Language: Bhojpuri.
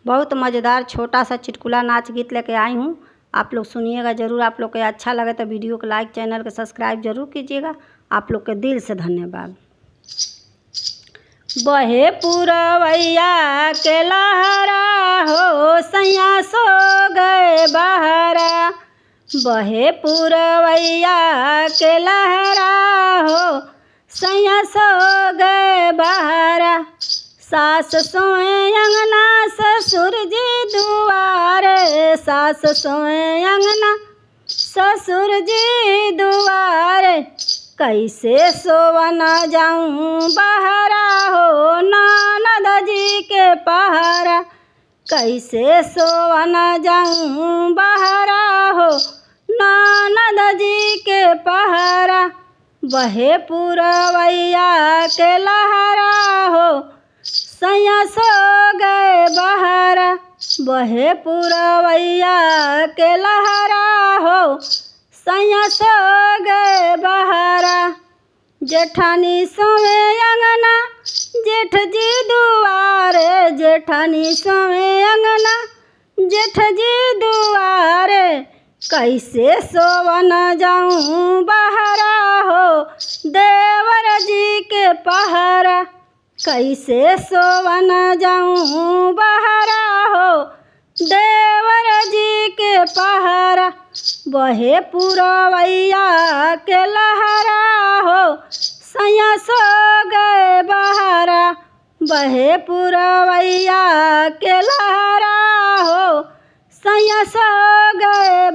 बहुत मज़ेदार छोटा सा चुटकुला नाच गीत लेके आई हूँ। आप लोग सुनिएगा ज़रूर। आप लोग को अच्छा लगे तो वीडियो को लाइक, चैनल को सब्सक्राइब जरूर कीजिएगा। आप लोग के दिल से धन्यवाद। बहे पुरवैया के लहरा हो सैया सो गए बहरा। बहे पुरवैया के लहरा हो सैया सो गए बहरा। सास सोए अंगना ससुर जी दुआरे। सास सोए अंगना ससुर जी दुआरे। कैसे सोवा न जाऊँ बहरा हो ननद जी के पहरा। कैसे सोवा न जाऊँ बहरा हो ननद जी के पहरा। बहे पुरवैया के लहरा हो सैया सो गए बहरा। बहे पुरवैया के लहरा हो सैया सो गए बहरा। जेठानी सोवे अंगना जेठ जी दुआरे। जेठानी सोवे अंगना जेठ जी दुआरे। कैसे सोवा न जाऊँ बहरा हो देवर जी के पहरा। कैसे सोवा न जाऊँ बहरा हो देवर जी के पहरा। बहे पुरवैया के लहरा हो सैया सो गए बहरा। बहे पुरवैया के लहरा हो सैया सो गए